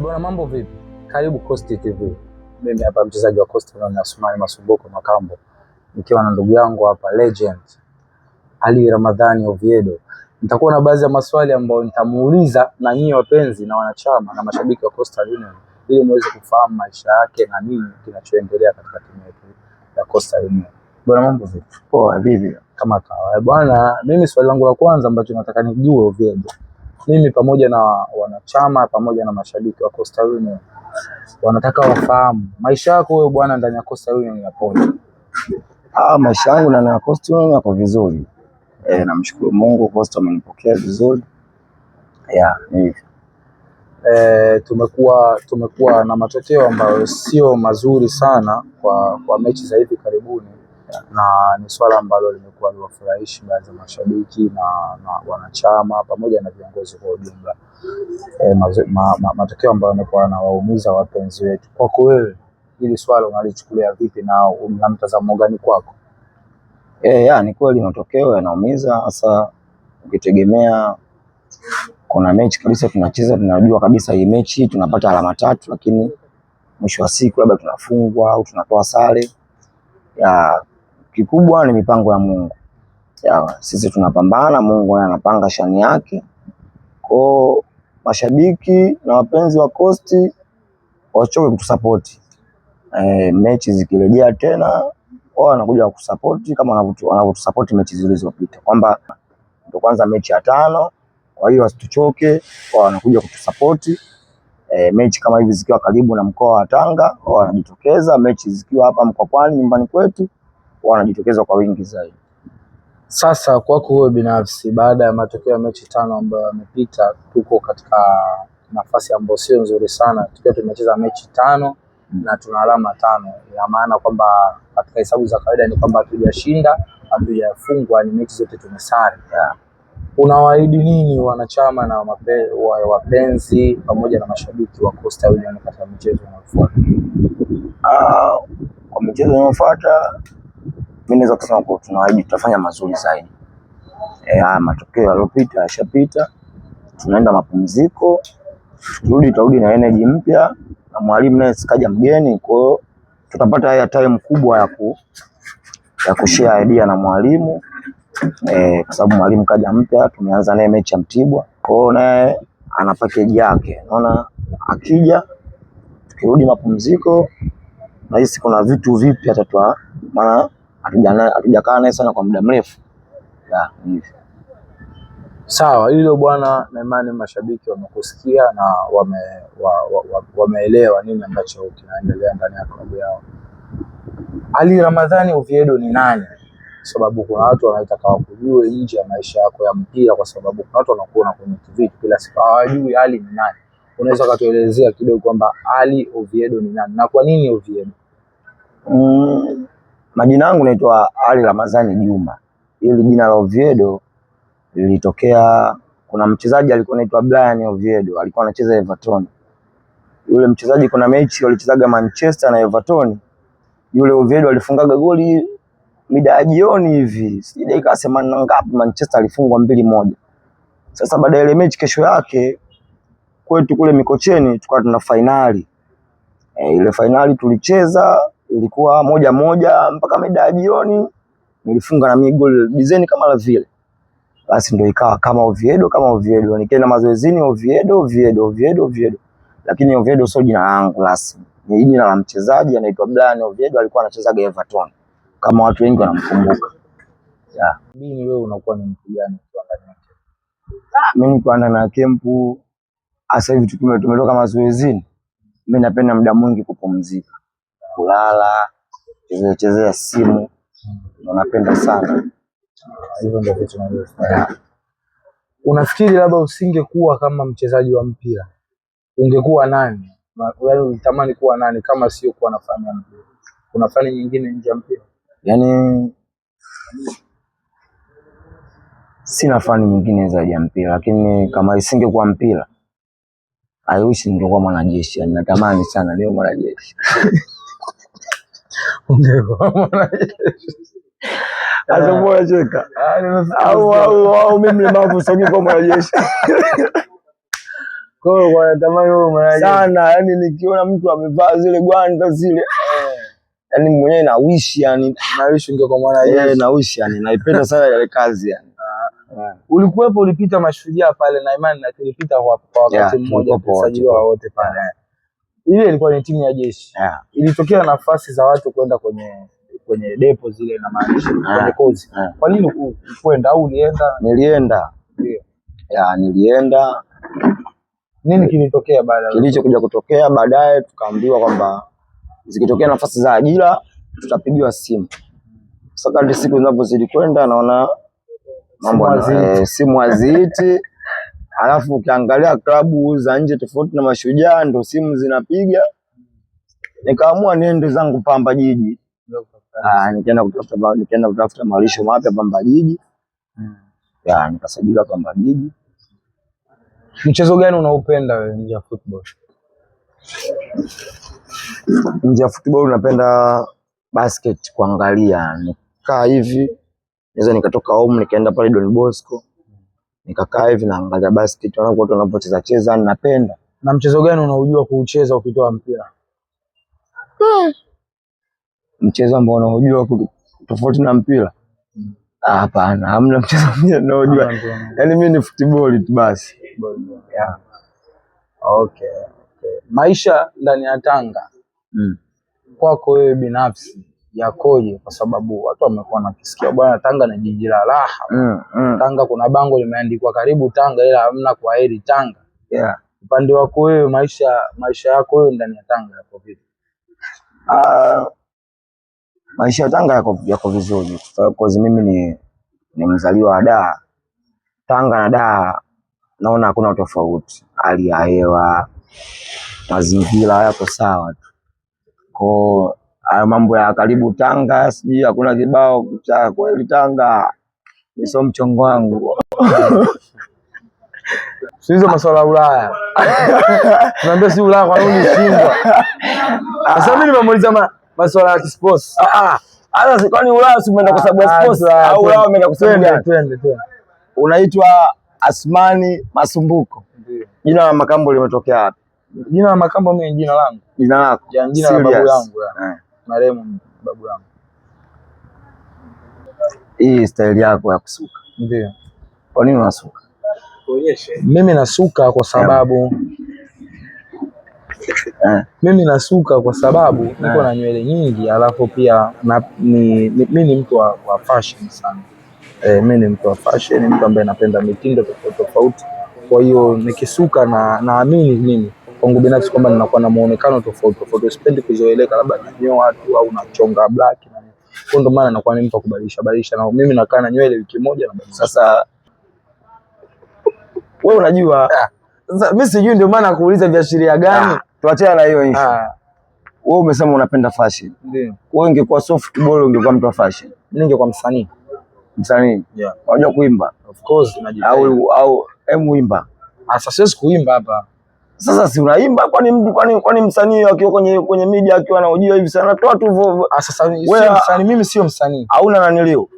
Bwana, mambo vipi? Karibu Coast TV. Mimi hapa mchezaji wa Coast na Asmani Masumbuko Makambo, nikiwa na ndugu yangu hapa legend Ali Ramadhani Oviedo. Nitakuwa na baadhi ya maswali ambayo nitamuuliza na nyinyi wapenzi na wanachama na mashabiki wa Coastal Union ili muweze kufahamu maisha yake na nini kinachoendelea katika timu yetu ya Coastal Union. Bwana, mambo vipi? Poa, vipi? Kama kawaida. Bwana, mimi swali langu la kwanza ambacho nataka nijue Oviedo, mimi pamoja na wanachama pamoja na mashabiki wa Coastal Union wanataka wafahamu maisha yako wewe bwana ndani ya Coastal Union yapoje? Maisha yangu ndani ya Coastal Union yako vizuri. Namshukuru Mungu, Coastal amenipokea vizuri. Ni hivi. Tumekuwa na matokeo ambayo sio mazuri sana kwa mechi za hivi karibuni, na ni swala ambalo limekuwa liwafurahishi baadhi ya mashabiki na wanachama pamoja na viongozi kwa ujumla. Matokeo ambayo yamekuwa yanawaumiza wapenzi wetu. Kwako wewe hili swala unalichukulia vipi na una mtazamo gani kwako? Ni kweli matokeo yanaumiza, hasa ukitegemea kuna mechi kabisa tunacheza, tunajua kabisa hii mechi tunapata alama 3, lakini mwisho wa siku labda tunafungwa au tunatoa sare. Kikubwa ni mipango ya Mungu. Sisi tunapambana, Mungu anapanga shani yake. Kwa mashabiki na wapenzi wa Coast wachoke kutusupport. Mechi zikirejea tena wao wanakuja kusupport kama wanavyotusupport mechi zilizopita, kwamba ndio kwanza mechi ya 5, kwa hiyo wasituchoke, wao wanakuja kutusupport. Mechi kama hivi zikiwa karibu na mkoa wa Tanga wao wanajitokeza, mechi zikiwa hapa Mkwakwani nyumbani kwetu wanajitokeza kwa wingi zaidi. Sasa kwako wewe binafsi, baada ya matokeo ya mechi 5 ambayo yamepita, tuko katika nafasi ambayo sio nzuri sana, tukiwa tumecheza mechi 5 na tuna alama 5. Ina maana kwamba katika hesabu za kawaida ni kwamba hatujashinda, hatujafungwa, ni mechi zote tumesare. Unawaahidi nini wanachama na wapenzi pamoja na mashabiki wa Coastal Union katika michezo inayofuata? Kwa michezo inayofuata mimi naweza kusema kwa tunawaahidi tutafanya mazuri zaidi. Matokeo yaliyopita yashapita, tunaenda mapumziko, tutarudi na energy mpya, na mwalimu naye sikaja mgeni, kwa hiyo tutapata haya time kubwa ya kushare idea na mwalimu, kwa sababu mwalimu kaja mpya, tumeanza naye mechi ya Mtibwa, kwa hiyo naye ana package yake. Naona akija tukirudi mapumziko na hisi kuna vitu vipi atatwa, maana hatujakaa naye sana kwa muda mrefu. Hivi. Sawa, hilo bwana, na imani mashabiki wamekusikia na wameelewa nini ambacho kinaendelea ndani ya klabu yao. Ali Ramadhani Oviedo ni nani? Sababu kuna watu wanaitaka wakujue nje ya maisha yako ya mpira, kwa sababu kuna watu wanakuona kwenye TV kila siku hawajui Ali ni nani. Unaweza kutuelezea kidogo kwamba Ali Oviedo ni nani na kwa nini Oviedo? Majina yangu naitwa Ali Ramadhani Juma. Hili jina la Oviedo lilitokea, kuna mchezaji alikuwa anaitwa Brian Oviedo, alikuwa anacheza Everton. Yule mchezaji kuna mechi walichezaga Manchester na Everton. Yule Oviedo alifungaga goli mida ya jioni hivi, sijui dakika 80 ngapi, Manchester alifungwa 2-1. Sasa baada ya ile mechi, kesho yake kwetu kule Mikocheni tukawa tuna finali. Ile finali tulicheza, ilikuwa 1-1 mpaka mida ya jioni, nilifunga na mimi goli design kama la vile. Basi ndio ikawa kama Oviedo, nikaenda mazoezini Oviedo. Lakini Oviedo sio jina langu rasmi, ni jina la mchezaji anaitwa Brian Oviedo, alikuwa anacheza Everton kama watu wengi wanamkumbuka. Mimi wewe unakuwa ni mtu gani kwa ndani yake? Mimi niko ndani ya kempu sasa hivi, tumetoka mazoezini. Mimi napenda muda mwingi kupumzika, kulala, chezea simu, napenda sana. Hivyo ndio vitu ninavyofanya. Unafikiri labda usingekuwa kama mchezaji wa mpira ungekuwa nani? Yaani unatamani kuwa nani kama sio kuwa nafanya mpira? Kuna fani nyingine nje ya mpira? Yaani sina fani nyingine zaidi ya mpira, lakini kama isingekuwa mpira I wish ningekuwa mwanajeshi. Natamani sana leo mwanajeshi. Ungekuwa mwanajeshi. Azomoa cheka. Au mimi mlemavu sio kwa mwanajeshi. Kwa hiyo wanatamani wewe mara sana, yani nikiona mtu amevaa zile gwanda zile yani mwenyewe na wish yani ungekuwa mwanajeshi. Na wish yani naipenda sana ile kazi yani. Ulikuwepo, ulipita Mashujaa pale na Imani na tulipita kwa wakati mmoja tusajiliwa wote pale. Ile ilikuwa ni timu ya jeshi. Ilitokea nafasi za watu kwenda kwenye depo zile na maanisha kwenye kozi. Kwa nini ukwenda au ulienda? Nilienda. Ndio. Nilienda. Nini kilitokea baadaye? Kilichokuja kutokea baadaye tukaambiwa kwamba zikitokea nafasi za ajira tutapigiwa simu. Sasa kadri siku zinapozidi kwenda naona mambo simu haziiti. Alafu ukiangalia klabu za nje tofauti na Mashujaa ndo simu zinapiga. Nikaamua niende zangu Pamba Jiji. Nikaenda kutafuta malisho mapya Pamba Jiji. Nikasajiliwa Pamba Jiji. Mchezo gani unaupenda wewe nje ya football? Nje ya football napenda basket kuangalia. Nikaa hivi, naweza nikatoka home nikaenda pale Don Bosco. Nikakaa hivi naangalia basket watu wanapocheza cheza napenda. Na mchezo gani unaujua kuucheza ukitoa mpira? Mchezo ambao unaujua tofauti na mpira? Hapana, hamna mchezo mmoja unaojua. Yaani mimi ni football tu basi. Okay. Maisha ndani ya Tanga kwako wewe binafsi yakoje? Kwa sababu watu wamekuwa nakisikia bwana Tanga na jiji la raha. Tanga kuna bango limeandikwa karibu Tanga ila hamna kwaheri Tanga. Upande wako wewe maisha yako wewe ndani ya Tanga yako vipi? Maisha ya Tanga yako vizuri. Kwa sababu mimi ni mzaliwa wa Dar. Tanga na Dar naona hakuna tofauti. Hali ya hewa, mazingira yako sawa tu. Kwa mambo ya karibu Tanga sijui hakuna kibao cha kweli Tanga. Ni sio mchongo wangu. Hizo masuala ya Ulaya. Tunaambia si Ulaya kwa nini shindwa? Sasa mimi nimemuuliza masuala ya sports. Hata kwani Ulaya si umeenda kwa sababu ya sports au Ulaya umeenda kwa sababu gani? Twende. Unaitwa Asmani Masumbuko. Ndio. Jina la Makambo limetokea wapi? Jina la Makambo mimi jina langu. Jina lako? Jina la babu yangu marehemu babu yangu. Hii style yako ya kusuka. Ndio. Kwa nini unasuka? Mimi nasuka kwa sababu niko na nywele nyingi, alafu pia mimi ni mtu wa fashion sana. Mimi ni mtu wa fashion, mtu ambaye napenda mitindo tofauti. Kwa hiyo nikisuka naamini mimi kwangu binafsi kwamba ninakuwa na muonekano tofauti. Sipendi kuzoeleka labda nanyoa watu au nachonga black na kwa ndo maana nakuwa ni mtu wa kubadilisha na mimi nakaa na nywele wiki moja na badilisha. Sasa wewe unajua sasa mimi sijui ndio maana nakuuliza viashiria gani? Tuachane na hiyo issue. Wewe umesema unapenda fashion. Ndio. Wewe ungekuwa softball ungekuwa mtu wa fashion. Mimi ningekuwa msanii. Msanii? Yeah. Unajua kuimba? Of course najua. Au muimba. Sasa siwezi kuimba hapa. Sasa si unaimba kwani msanii akiwa kwenye media akiwa anahojiwa hivi sana toa tu hivyo. Sasa sio msanii, mimi sio msanii. Hauna nanilio.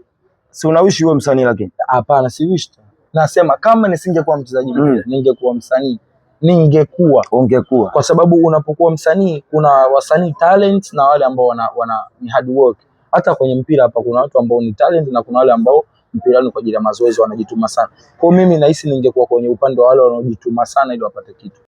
Si unawishi wewe msanii lakini? Hapana, si wish. Nasema kama nisingekuwa mchezaji mpira, ningekuwa msanii. Ungekuwa. Kwa sababu unapokuwa msanii kuna wasanii talent na wale ambao ni hard work. Hata kwenye mpira hapa kuna watu ambao ni talent na kuna wale ambao mpirani kwa ajili ya mazoezi wanajituma sana. Kwa mimi nahisi ningekuwa kwenye upande wa wale wanaojituma sana ili wapate kitu.